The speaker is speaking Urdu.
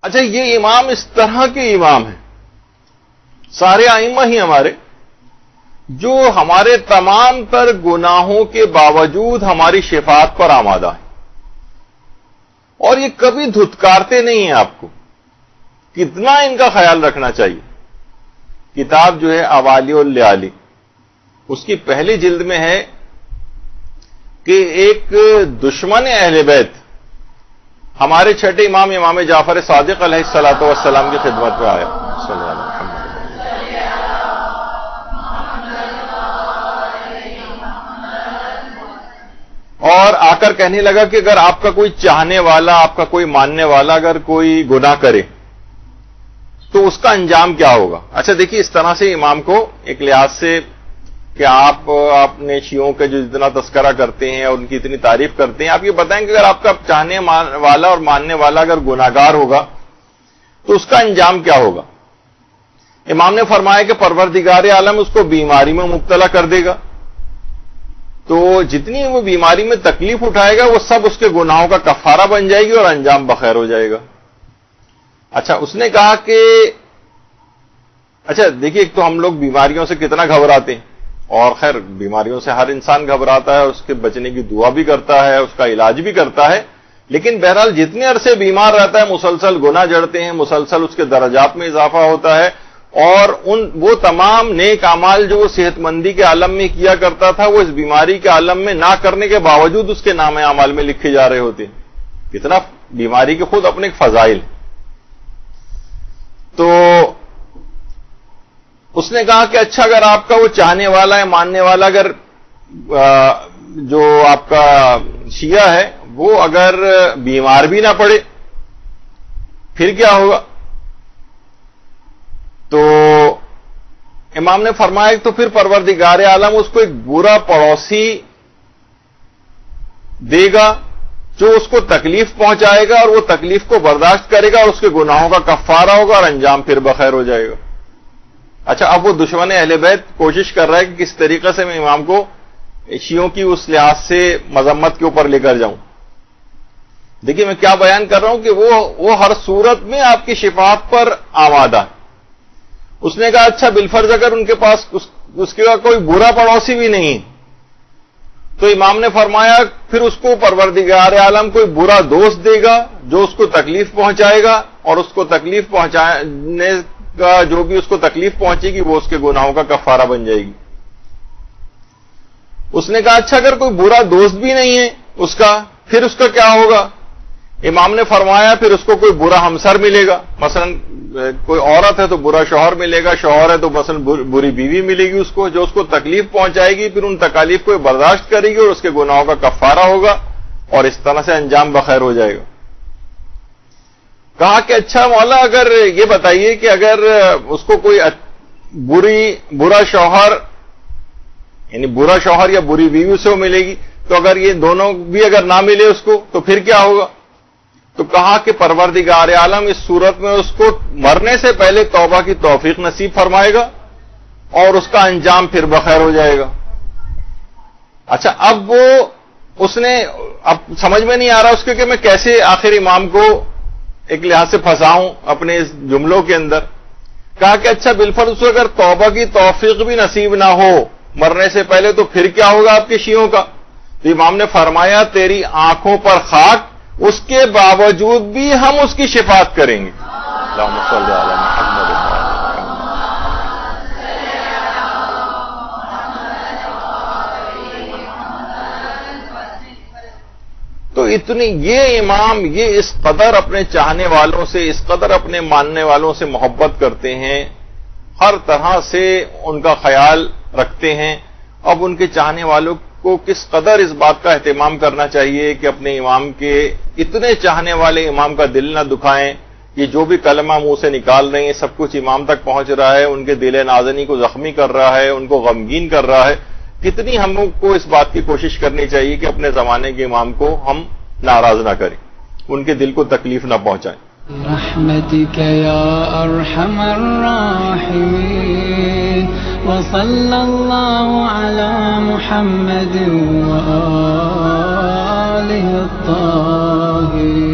اچھا یہ امام اس طرح کے امام ہیں، سارے ائمہ ہی ہمارے، جو ہمارے تمام تر گناہوں کے باوجود ہماری شفاعت پر آمادہ ہیں، اور یہ کبھی دھتکارتے نہیں ہیں آپ کو. کتنا ان کا خیال رکھنا چاہیے. کتاب جو ہے اوالی اللیالی، اس کی پہلی جلد میں ہے کہ ایک دشمن اہل بیت ہمارے چھٹے امام امام جعفر صادق علیہ الصلوۃ والسلام کی خدمت میں آیا صلی اللہ علیہ وسلم، اور آ کر کہنے لگا کہ اگر آپ کا کوئی چاہنے والا، آپ کا کوئی ماننے والا اگر کوئی گناہ کرے تو اس کا انجام کیا ہوگا. اچھا دیکھیے، اس طرح سے امام کو ایک لحاظ سے کہ آپ اپنے شیعوں کا جو اتنا تذکرہ کرتے ہیں اور ان کی اتنی تعریف کرتے ہیں، آپ یہ بتائیں کہ اگر آپ کا چاہنے والا اور ماننے والا اگر گناہگار ہوگا تو اس کا انجام کیا ہوگا. امام نے فرمایا کہ پروردگار عالم اس کو بیماری میں مبتلا کر دے گا، تو جتنی وہ بیماری میں تکلیف اٹھائے گا وہ سب اس کے گناہوں کا کفارہ بن جائے گی اور انجام بخیر ہو جائے گا. اچھا اس نے کہا کہ اچھا دیکھیے، ایک تو ہم لوگ بیماریوں سے کتنا گھبراتے ہیں، اور خیر بیماریوں سے ہر انسان گھبراتا ہے، اس کے بچنے کی دعا بھی کرتا ہے، اس کا علاج بھی کرتا ہے، لیکن بہرحال جتنے عرصے بیمار رہتا ہے مسلسل گناہ جڑتے ہیں، مسلسل اس کے درجات میں اضافہ ہوتا ہے، اور وہ تمام نیک اعمال جو وہ صحت مندی کے عالم میں کیا کرتا تھا وہ اس بیماری کے عالم میں نہ کرنے کے باوجود اس کے نام اعمال میں لکھے جا رہے ہوتے ہیں. کتنا بیماری کے خود اپنے ایک فضائل. تو اس نے کہا کہ اچھا اگر آپ کا وہ چاہنے والا ہے، ماننے والا، اگر جو آپ کا شیعہ ہے وہ اگر بیمار بھی نہ پڑے پھر کیا ہوگا. تو امام نے فرمایا تو پھر پروردگار عالم اس کو ایک برا پڑوسی دے گا جو اس کو تکلیف پہنچائے گا، اور وہ تکلیف کو برداشت کرے گا اور اس کے گناہوں کا کفارہ ہوگا اور انجام پھر بخیر ہو جائے گا. اچھا اب وہ دشمن اہل بیت کوشش کر رہا ہے کہ کس طریقے سے میں امام کو شیعوں کی اس لحاظ سے مذمت کے اوپر لے کر جاؤں. دیکھیے میں کیا بیان کر رہا ہوں کہ وہ ہر صورت میں آپ کی شفاعت پر آمادہ ہے. اس نے کہا اچھا بالفرض اگر ان کے پاس اس کے کوئی برا پڑوسی بھی نہیں، تو امام نے فرمایا پھر اس کو پروردگار عالم کوئی برا دوست دے گا جو اس کو تکلیف پہنچائے گا، اور اس کو تکلیف پہنچانے کا جو بھی اس کو تکلیف پہنچے گی وہ اس کے گناہوں کا کفارہ بن جائے گی. اس نے کہا اچھا اگر کوئی برا دوست بھی نہیں ہے اس کا، پھر اس کا کیا ہوگا. امام نے فرمایا پھر اس کو کوئی برا ہمسر ملے گا، مثلا کوئی عورت ہے تو برا شوہر ملے گا، شوہر ہے تو مثلا بری بیوی ملے گی اس کو، جو اس کو تکلیف پہنچائے گی، پھر ان تکالیف کو برداشت کرے گی اور اس کے گناہوں کا کفارہ ہوگا اور اس طرح سے انجام بخیر ہو جائے گا. کہا کہ اچھا مولا اگر یہ بتائیے کہ اگر اس کو کوئی برا شوہر یعنی برا شوہر یا بری بیوی سے وہ ملے گی، تو اگر یہ دونوں بھی اگر نہ ملے اس کو تو پھر کیا ہوگا. تو کہا کہ پروردگار عالم اس صورت میں اس کو مرنے سے پہلے توبہ کی توفیق نصیب فرمائے گا اور اس کا انجام پھر بخیر ہو جائے گا. اچھا اب اس نے اب سمجھ میں نہیں آ رہا اس کے کہ میں کیسے آخر امام کو ایک لحاظ سے پھنساؤں اپنے اس جملوں کے اندر. کہا کہ اچھا بالفرض اس کو اگر توبہ کی توفیق بھی نصیب نہ ہو مرنے سے پہلے تو پھر کیا ہوگا آپ کے شیعوں کا. تو امام نے فرمایا تیری آنکھوں پر خاک، اس کے باوجود بھی ہم اس کی شفاعت کریں گے. اللہم صلی علی محمد. تو اتنی یہ امام یہ اس قدر اپنے چاہنے والوں سے، اس قدر اپنے ماننے والوں سے محبت کرتے ہیں، ہر طرح سے ان کا خیال رکھتے ہیں. اب ان کے چاہنے والوں کو کس قدر اس بات کا اہتمام کرنا چاہیے کہ اپنے امام کے اتنے چاہنے والے امام کا دل نہ دکھائیں. یہ جو بھی کلمہ منہ سے نکال رہے ہیں سب کچھ امام تک پہنچ رہا ہے، ان کے دل نازنی کو زخمی کر رہا ہے، ان کو غمگین کر رہا ہے. کتنی ہم کو اس بات کی کوشش کرنی چاہیے کہ اپنے زمانے کے امام کو ہم ناراض نہ کریں، ان کے دل کو تکلیف نہ پہنچائیں. برحمتك يا أرحم الراحمين وصلى الله على محمد وآله الطاهرين.